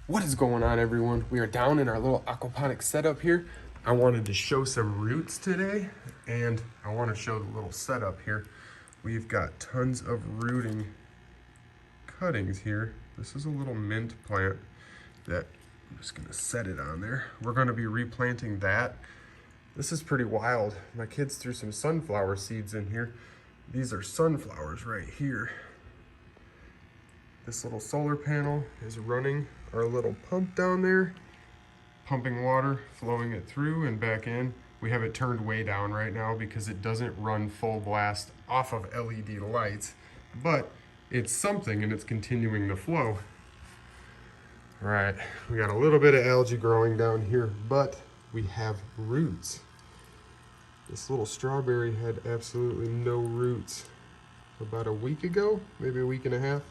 What is going on, everyone? We are down in our little aquaponics setup here. I wanted to show some roots today, and I want to show the little setup here. We've got tons of rooting cuttings here. This is a little mint plant that I'm just going to set it on there. We're going to be replanting that. This is pretty wild. My kids threw some sunflower seeds in here. These are sunflowers right here. This little solar panel is running our little pump down there, pumping water, flowing it through and back in. We have it turned way down right now because it doesn't run full blast off of LED lights, but it's something and it's continuing the flow. All right, we got a little bit of algae growing down here, but we have roots. This little strawberry had absolutely no roots about a week ago, maybe a week and a half.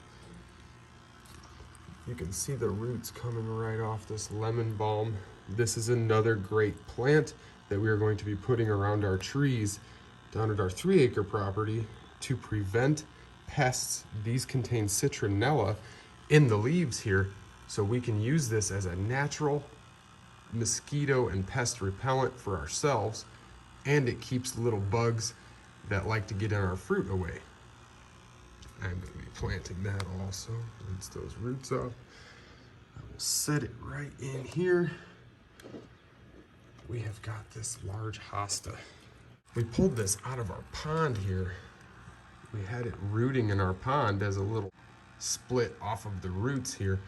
You can see the roots coming right off this lemon balm. This is another great plant that we are going to be putting around our trees down at our 3-acre property to prevent pests. These contain citronella in the leaves here, so we can use this as a natural mosquito and pest repellent for ourselves, and it keeps little bugs that like to get in our fruit away. I'm going to be planting that also. Rinse those roots off. I will set it right in here. We have got this large hosta. We pulled this out of our pond here. We had it rooting in our pond as a little split off of the roots here,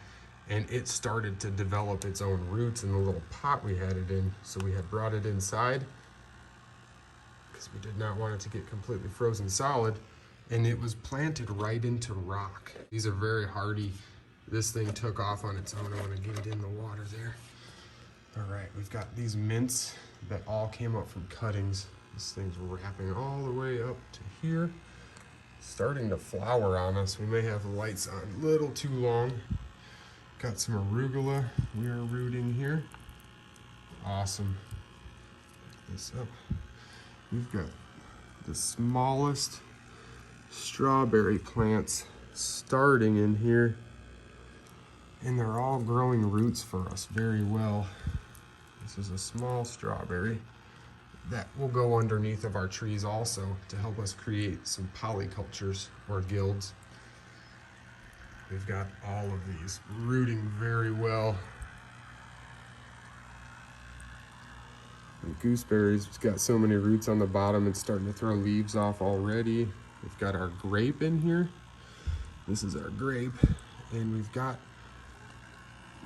and it started to develop its own roots in the little pot we had it in. So we had brought it inside because we did not want it to get completely frozen solid. And it was planted right into rock. These are very hardy. This thing took off on its own. I want to get it in the water there. All right, we've got these mints that all came up from cuttings. This thing's wrapping all the way up to here. Starting to flower on us. We may have the lights on a little too long. Got some arugula we are rooting here. Awesome. Pick this up. We've got the smallest strawberry plants starting in here, and they're all growing roots for us very well. This is a small strawberry that will go underneath of our trees also to help us create some polycultures or guilds. We've got all of these rooting very well. And gooseberries, it's got so many roots on the bottom, it's starting to throw leaves off already. We've got our grape in here. This is our grape. And we've got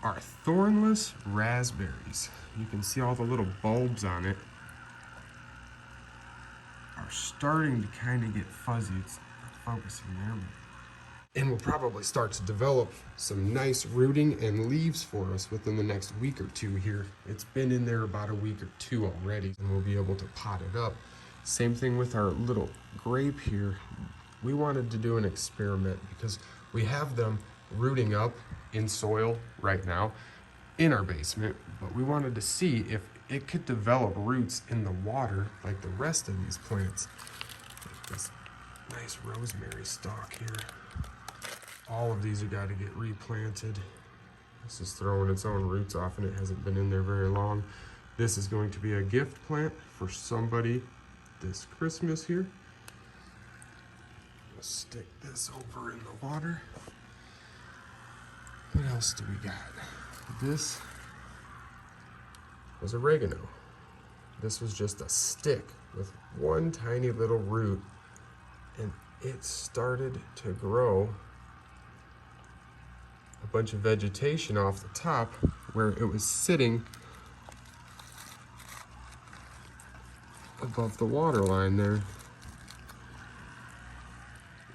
our thornless raspberries. You can see all the little bulbs on it are starting to kind of get fuzzy. It's not focusing there. And we'll probably start to develop some nice rooting and leaves for us within the next week or two here. It's been in there about a week or two already, and we'll be able to pot it up. Same thing with our little grape here. We wanted to do an experiment because we have them rooting up in soil right now in our basement, but we wanted to see if it could develop roots in the water like the rest of these plants. Like this nice rosemary stalk here. All of these have got to get replanted. This is throwing its own roots off and it hasn't been in there very long. This is going to be a gift plant for somebody this Christmas here. We'll stick this over in the water. What else do we got? This was oregano. This was just a stick with one tiny little root, and it started to grow a bunch of vegetation off the top where it was sitting above the water line there.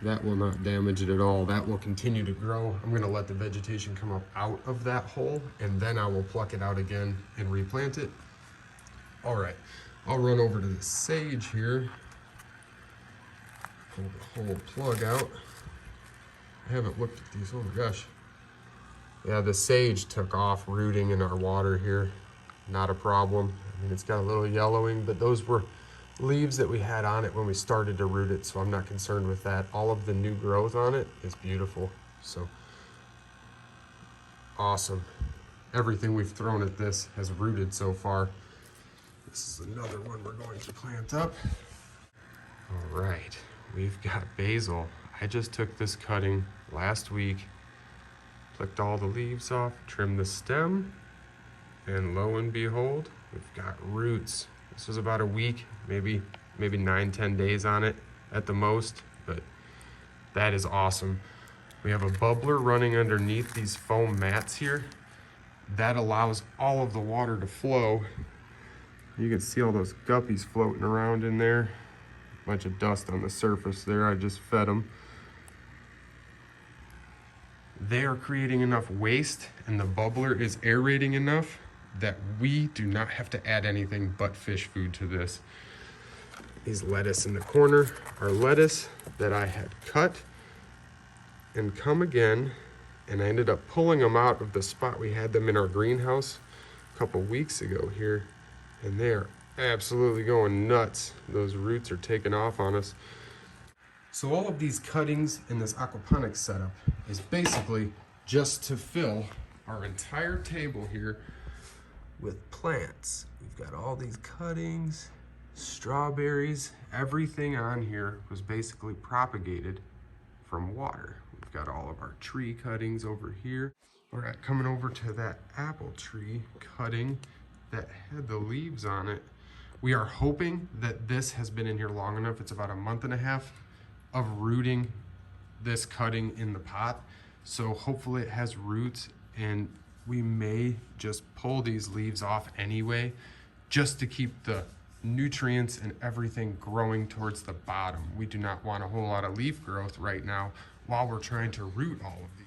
That will not damage it at all. That will continue to grow. I'm gonna let the vegetation come up out of that hole, and then I will pluck it out again and replant it. All right, I'll run over to the sage here. Pull the whole plug out. I haven't looked at these, oh my gosh. Yeah, the sage took off rooting in our water here. Not a problem. I mean, it's got a little yellowing, but those were leaves that we had on it when we started to root it, so I'm not concerned with that. All of the new growth on it is beautiful. So awesome. everything we've thrown at this has rooted so far. This is another one we're going to plant up. All right, we've got basil. I just took this cutting last week, plucked all the leaves off, trimmed the stem, and lo and behold, we've got roots. This was about a week, maybe 9-10 days on it at the most, but that is awesome. We have a bubbler running underneath these foam mats here. That allows all of the water to flow. You can see all those guppies floating around in there. Bunch of dust on the surface there, I just fed them. They are creating enough waste and the bubbler is aerating enough that we do not have to add anything but fish food to this. These lettuce in the corner are lettuce that I had cut and come again, and I ended up pulling them out of the spot we had them in our greenhouse a couple weeks ago here, and they are absolutely going nuts. Those roots are taking off on us. So all of these cuttings in this aquaponics setup is basically just to fill our entire table here with plants. We've got all these cuttings, strawberries, everything on here was basically propagated from water. We've got all of our tree cuttings over here. We're coming over to that apple tree cutting that had the leaves on it. We are hoping that this has been in here long enough. It's about a month and a half of rooting this cutting in the pot. So hopefully it has roots, and we may just pull these leaves off anyway, just to keep the nutrients and everything growing towards the bottom. We do not want a whole lot of leaf growth right now while we're trying to root all of these.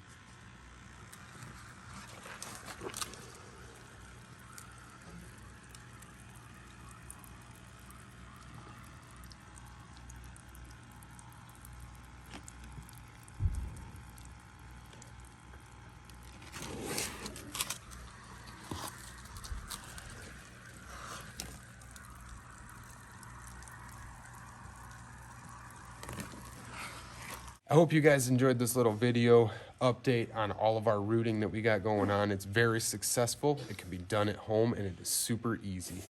I hope you guys enjoyed this little video update on all of our rooting that we got going on. It's very successful. It can be done at home and it is super easy.